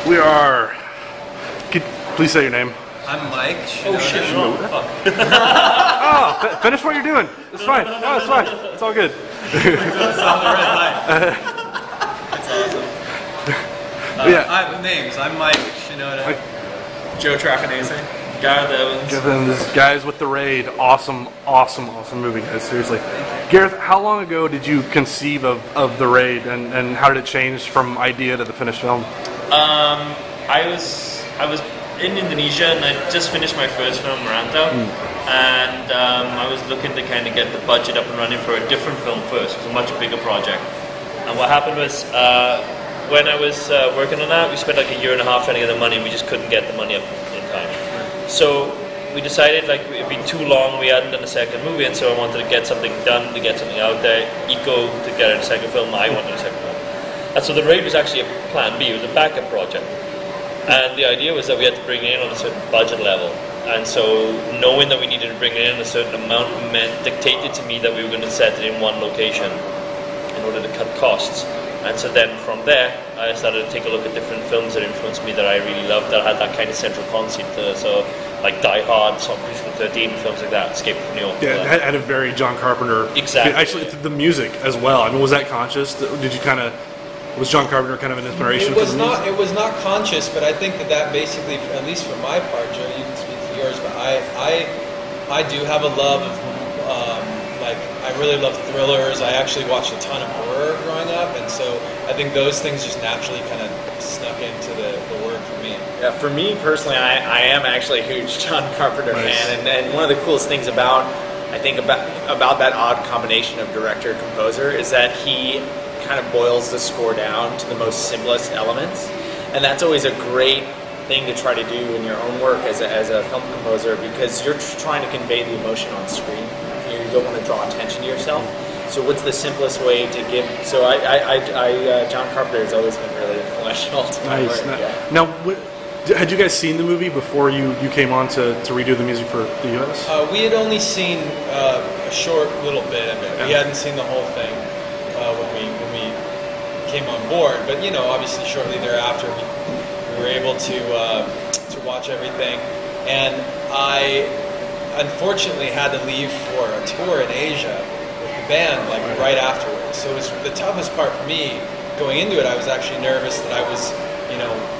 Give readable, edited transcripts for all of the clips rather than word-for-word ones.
We are. Please say your name. I'm Mike. Oh shit! Oh, finish what you're doing. It's fine. No, it's fine. It's all good. It's on the red light. It's awesome. Yeah. Names. I'm Mike. Shinoda. Joe Trapanese. Gareth Evans. Guys with the Raid. Awesome movie, guys. Seriously. Gareth, how long ago did you conceive of the Raid, and how did it change from idea to the finished film? I was in Indonesia, and I just finished my first film, Rantau, and I was looking to kind of get the budget up and running for a different film first. It was a much bigger project. And what happened was, when I was working on that, we spent like a year and a half trying to get the money, and we just couldn't get the money up in time. So we decided like it'd be too long, we hadn't done a second movie, and so I wanted to get something done, to get something out there. Eco to get a second film, I wanted a second film. And so the Raid was actually a plan B, it was a backup project. And the idea was that we had to bring it in on a certain budget level. And so knowing that we needed to bring it in a certain amount dictated to me that we were going to set it in one location in order to cut costs. And so then from there, I started to take a look at different films that influenced me that I really loved, that had that kind of central concept. So like Die Hard, Song 13, films like that, Escape from New York. Yeah, it had a very John Carpenter. Exactly. Actually, the music as well. I mean, was that conscious? Did you kind of... Was John Carpenter kind of an inspiration? It was not. It was not conscious, but I think that basically, at least for my part, Joe, you can speak for yours. But I do have a love of like I really love thrillers. I actually watched a ton of horror growing up, and so I think those things just naturally kind of snuck into the work for me. Yeah, for me personally, I am actually a huge John Carpenter fan, and one of the coolest things about that odd combination of director and composer is that he kind of boils the score down to the most simplest elements, and that's always a great thing to try to do in your own work as a film composer, because you're trying to convey the emotion on screen. You don't want to draw attention to yourself. So what's the simplest way to give? So John Carpenter has always been really influential to my work. Now, had you guys seen the movie before you came on to redo the music for the US? We had only seen a short little bit of it. We hadn't seen the whole thing when we came on board, but obviously shortly thereafter we were able to watch everything, and I unfortunately had to leave for a tour in Asia with the band right afterwards. So it was the toughest part for me going into it. I was actually nervous that I was,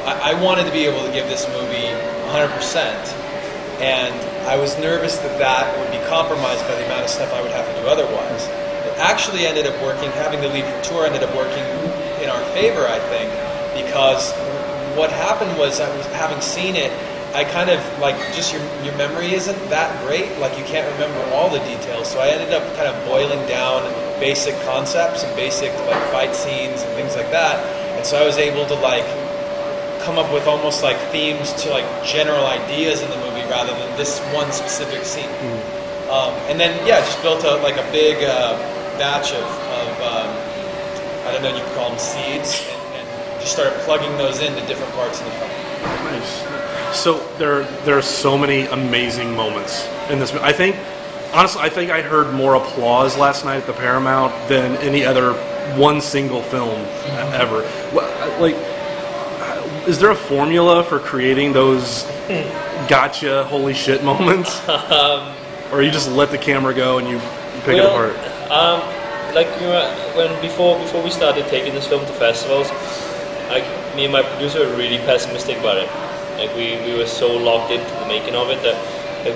I wanted to be able to give this movie 100%, and I was nervous that would be compromised by the amount of stuff I would have to do otherwise. It actually ended up working, having to leave for tour ended up working in our favor, I think, because what happened was, I was having seen it, I kind of just your memory isn't that great, you can't remember all the details, so I ended up kind of boiling down basic concepts and basic fight scenes and things like that, and so I was able to come up with almost themes to general ideas in the movie rather than this one specific scene. And then just built a big batch of I don't know, you could call them seeds, and just started plugging those into different parts of the film. Nice. So there are so many amazing moments in this movie. Honestly, I think I heard more applause last night at the Paramount than any other one single film ever. Is there a formula for creating those gotcha, holy shit moments? Or you just let the camera go and you pick it apart? Before we started taking this film to festivals, me and my producer were really pessimistic about it. We were so locked into the making of it that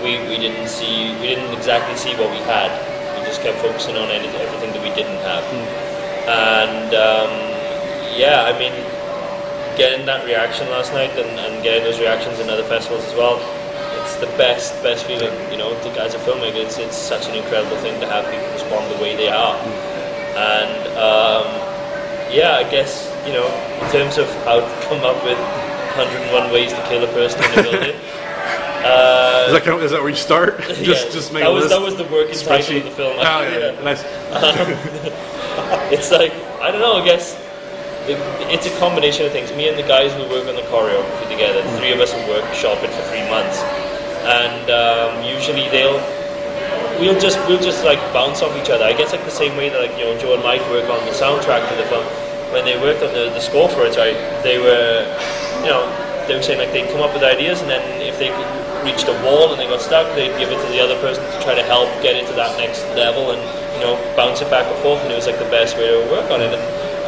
we didn't exactly see what we had. We just kept focusing on everything that we didn't have. And getting that reaction last night and getting those reactions in other festivals as well, it's the best feeling. As a filmmaker, it's such an incredible thing to have people respond the way they are. And I guess in terms of how to come up with 101 ways to kill a person in a building. Is that where you start? just make a list. That was the working title of the film. Nice. It's I don't know. I guess it's a combination of things. Me and the guys who work on the choreography together, the three of us will shop it for 3 months, and usually we'll just bounce off each other. I guess the same way that Joe and Mike work on the soundtrack to the film. When they worked on the score for it, right, they were you know, they were saying like they come up with ideas, and then if they reached a wall and they got stuck, they'd give it to the other person to try to help get it to that next level, and you know, bounce it back and forth. And it was like the best way to work on it.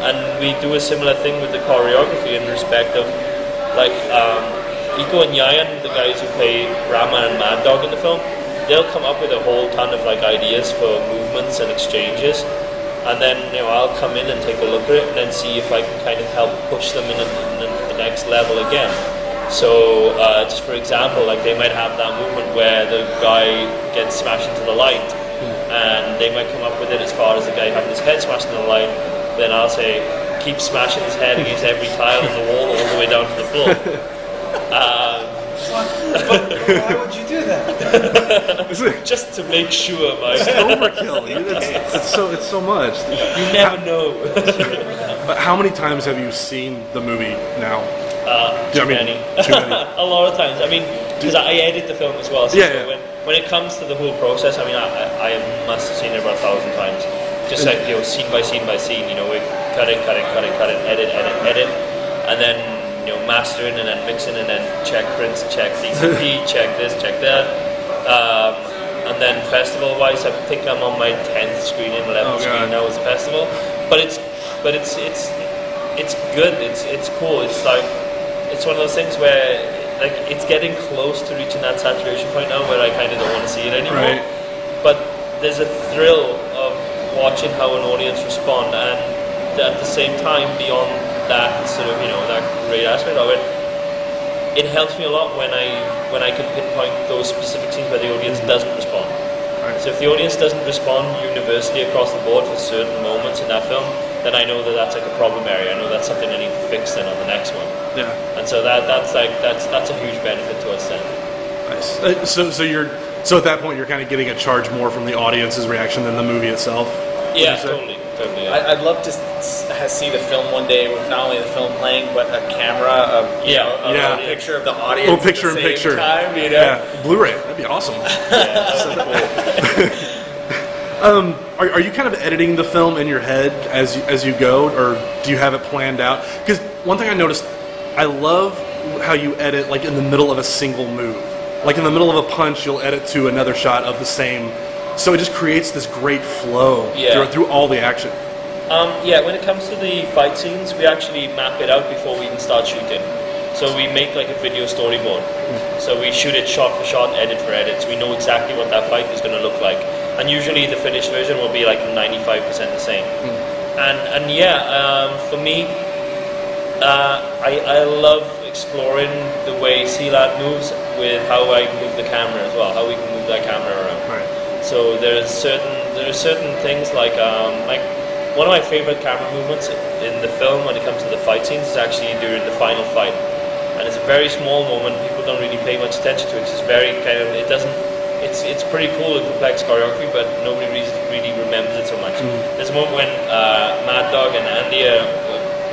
And we do a similar thing with the choreography in respect of like Iko and Yayan, the guys who play Rama and Mad Dog in the film. They'll come up with a whole ton of like ideas for movements and exchanges, and then you know, I'll come in and take a look at it and then see if I can kind of help push them in the next level again. So just for example, like they might have that movement where the guy gets smashed into the light, and they might come up with it as far as the guy having his head smashed into the light. Then I'll say, keep smashing his head against every tile in the wall all the way down to the floor. Why would you do that? Just to make sure, Mike. It's overkill. It's so much. You never know. But how many times have you seen the movie now? Too many. Too many. A lot of times. I mean, because I edit the film as well. So when it comes to the whole process, I mean, I must have seen it about 1,000 times. Just like, you know, scene by scene by scene. You know, we cut it, edit, and then, you know, mastering and then mixing and then check prints, check DCP, check this, check that. And then festival-wise, I think I'm on my 10th screening, 11th screening now as a festival. But it's good. It's cool. It's like, it's one of those things where like it's getting close to reaching that saturation point now where I kind of don't want to see it anymore. Right. But there's a thrill of watching how an audience respond, and at the same time, beyond that sort of, you know, that great aspect of it, it helps me a lot when I can pinpoint those specific scenes where the audience doesn't respond. Right. So if the audience doesn't respond universally across the board for certain moments in that film, then I know that that's like a problem area. I know that's something I need to fix then on the next one. Yeah. And so that's a huge benefit to us then. Nice. So at that point you're kind of getting a charge more from the audience's reaction than the movie itself. Yeah, totally. Yeah. I'd love to see the film one day with not only the film playing, but a camera of a picture of the audience. Oh, picture at the in same picture. Time, you know? Yeah, Blu-ray. That'd be awesome. Are you kind of editing the film in your head as you go, or do you have it planned out? Because one thing I noticed, I love how you edit like in the middle of a single move. Like in the middle of a punch, you'll edit to another shot of the same. So it just creates this great flow through all the action. When it comes to the fight scenes, we actually map it out before we even start shooting. So we make like a video storyboard. So we shoot it shot for shot, edit for edit. So we know exactly what that fight is going to look like. And usually the finished version will be like 95% the same. For me, I love exploring the way Sealat moves with how I move the camera as well, how we can move that camera around. Right. So there are certain things like one of my favorite camera movements in the film when it comes to the fight scenes is actually during the final fight, and it's a very small moment. People don't really pay much attention to it. It's very kind of it's pretty cool and complex choreography, but nobody really remembers it so much. There's a moment when Mad Dog and Andy are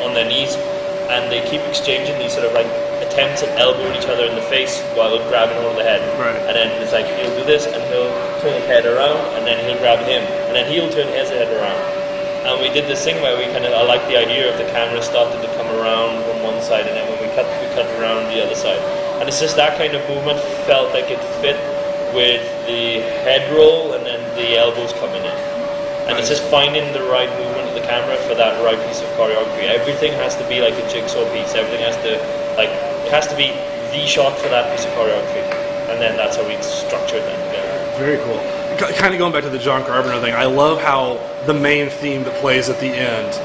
on their knees and they keep exchanging these sort of like attempts at elbowing each other in the face while grabbing hold of the head. Right. And then it's like he'll do this and he'll turn his head around and then he'll grab him and then he'll turn his head around. And we did this thing where I like the idea of the camera started to come around from one side and then when we cut around the other side. And it's just that kind of movement felt like it fit with the head roll and then the elbows coming in. And it's just finding the right movement of the camera for that right piece of choreography. Everything has to be like a jigsaw piece. Everything has to be the shot for that piece of choreography. And then that's how we structure them together. Very cool. Kind of going back to the John Carpenter thing, I love how the main theme that plays at the end,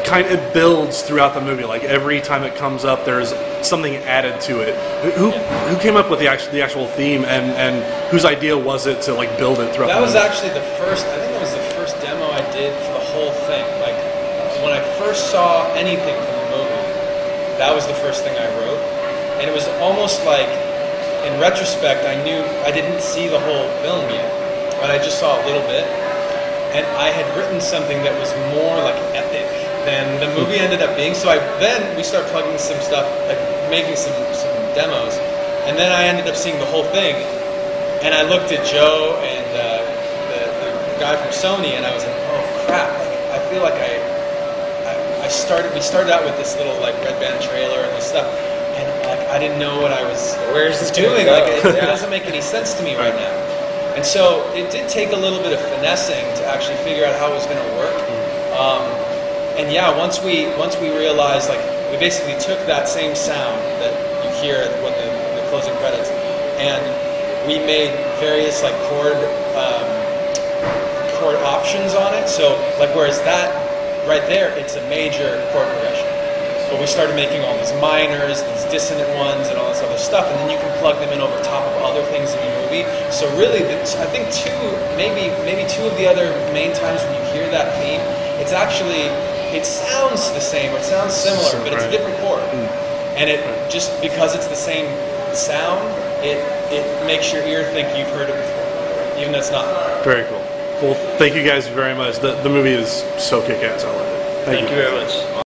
it builds throughout the movie. Like every time it comes up, there's something added to it. Who came up with the actual theme, and whose idea was it to like build it throughout? That the was movie? actually the first. I think that was the first demo I did for the whole thing. Like when I first saw anything from the movie, that was the first thing I wrote, and it was almost like, in retrospect, I knew I didn't see the whole film yet, but I just saw a little bit, and I had written something that was more like epic than the movie ended up being. So then we started plugging some stuff, like making some demos, and then I ended up seeing the whole thing, and I looked at Joe and the guy from Sony, and I was like, oh crap! Like I feel like we started out with this little like red band trailer and this stuff, and like I didn't know what I was Where's this doing. gonna Like go? it doesn't make any sense to me right now. And so it did take a little bit of finessing to actually figure out how it was going to work. And yeah, once we realized, like, we basically took that same sound that you hear when the closing credits, and we made various like chord options on it. So like, whereas that right there, it's a major chord progression. But we started making all these minors, these dissonant ones, and all this other stuff, and then you can plug them in over top of other things in the movie. So really, I think maybe two of the other main times when you hear that theme, it sounds the same, or it sounds similar, but it's a different chord. And it just because it's the same sound, it makes your ear think you've heard it before, even though it's not. Very cool. Well, thank you guys very much. The movie is so kick-ass. I love it. Thank you very much.